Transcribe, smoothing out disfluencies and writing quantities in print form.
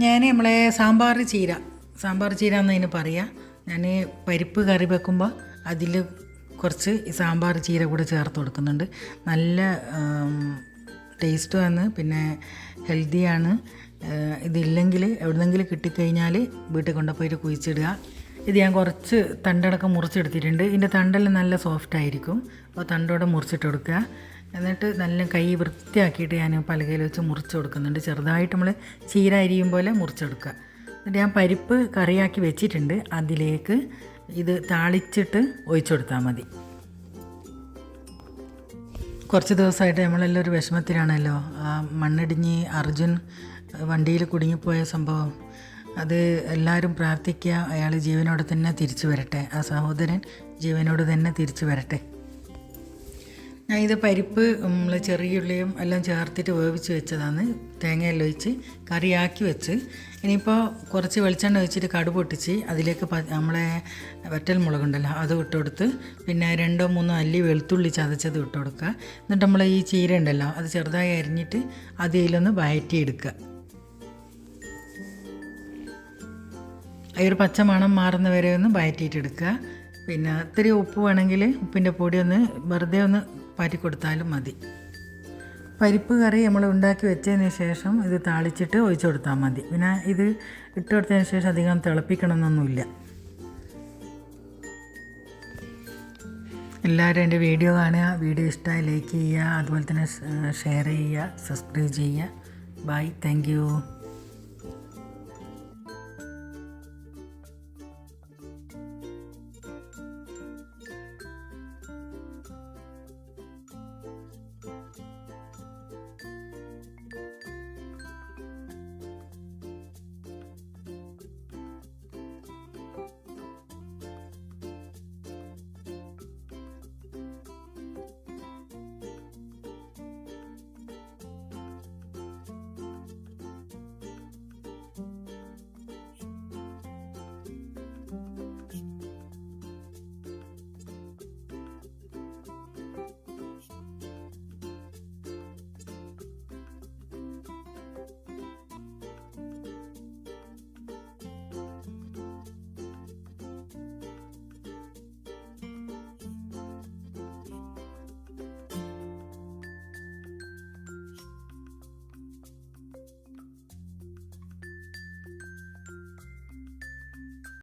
ഞാൻ നമ്മളെ സാമ്പാർ ചീര എന്നതിന് പറയാം. ഞാൻ പരിപ്പ് കറി വെക്കുമ്പോൾ അതിൽ കുറച്ച് ഈ സാമ്പാർ ചീര കൂടെ ചേർത്ത് കൊടുക്കുന്നുണ്ട്. നല്ല ടേസ്റ്റുമാണ്, പിന്നെ ഹെൽത്തിയാണ്. ഇതില്ലെങ്കിൽ എവിടെന്നെങ്കിലും കിട്ടിക്കഴിഞ്ഞാൽ വീട്ടിൽ കൊണ്ടുപോയിട്ട് കുഴിച്ചിടുക. ഇത് ഞാൻ കുറച്ച് തണ്ടടക്കം മുറിച്ചെടുത്തിട്ടുണ്ട്. ഇതിൻ്റെ തണ്ടെല്ലാം നല്ല സോഫ്റ്റ് ആയിരിക്കും. അപ്പോൾ തണ്ടോടെ മുറിച്ചിട്ട് കൊടുക്കുക. എന്നിട്ട് നല്ല കൈ വൃത്തിയാക്കിയിട്ട് ഞാൻ പലകയിൽ വെച്ച് മുറിച്ച് കൊടുക്കുന്നുണ്ട്. ചെറുതായിട്ട് നമ്മൾ ചീര അരിയും പോലെ മുറിച്ചെടുക്കുക. എന്നിട്ട് ഞാൻ പരിപ്പ് കറിയാക്കി വെച്ചിട്ടുണ്ട്. അതിലേക്ക് ഇത് താളിച്ചിട്ട് ഒഴിച്ചു കൊടുത്താൽ മതി. കുറച്ച് ദിവസമായിട്ട് നമ്മളെല്ലാം ഒരു വിഷമത്തിലാണല്ലോ. മണ്ണിടിഞ്ഞ് അർജുൻ വണ്ടിയിൽ കുടുങ്ങിപ്പോയ സംഭവം, അത് എല്ലാവരും പ്രാർത്ഥിക്കുക, അയാൾ ജീവനോടെ തന്നെ തിരിച്ചു വരട്ടെ, ആ സഹോദരൻ ജീവനോട് തന്നെ തിരിച്ചു വരട്ടെ. ഞാൻ ഇത് പരിപ്പ് നമ്മൾ ചെറിയുള്ളിയും എല്ലാം ചേർത്തിട്ട് വേവിച്ച് വെച്ചതാണ്. തേങ്ങയെല്ലാം ഒഴിച്ച് കറിയാക്കി വെച്ച് ഇനിയിപ്പോൾ കുറച്ച് വെളിച്ചെണ്ണ ഒഴിച്ചിട്ട് കടുക് പൊട്ടിച്ച് അതിലേക്ക് നമ്മളെ വറ്റൽ മുളകുണ്ടല്ലോ അത് ഇട്ട് കൊടുത്ത്, പിന്നെ 2-3 അല്ലി വെളുത്തുള്ളി ചതച്ചത് ഇട്ട് കൊടുക്കുക. എന്നിട്ട് നമ്മൾ ഈ ചീര ഉണ്ടല്ലോ അത് ചെറുതായി അരിഞ്ഞിട്ട് അതിലൊന്ന് വഴറ്റിയെടുക്കുക. ഒരു പച്ച മണം മാറുന്ന വരെ ഒന്ന് വഴറ്റിയിട്ടെടുക്കുക. പിന്നെ ഇത്തിരി ഉപ്പ് വേണമെങ്കിൽ ഉപ്പിൻ്റെ പൊടി ഒന്ന് വെറുതെ ഒന്ന് പാറ്റി കൊടുത്താലും മതി. പരിപ്പ് കറി നമ്മൾ ഉണ്ടാക്കി വെച്ചതിന് ശേഷം ഇത് താളിച്ചിട്ട് ഒഴിച്ചു കൊടുത്താൽ മതി. പിന്നെ ഇത് ഇട്ട് കൊടുത്തതിന് ശേഷം അധികം തിളപ്പിക്കണമെന്നൊന്നുമില്ല. എല്ലാവരും എൻ്റെ വീഡിയോ കാണുക. വീഡിയോ ഇഷ്ടമായി ലൈക്ക് ചെയ്യുക, അതുപോലെ തന്നെ ഷെയർ ചെയ്യുക, സബ്സ്ക്രൈബ് ചെയ്യുക. Bye, thank U.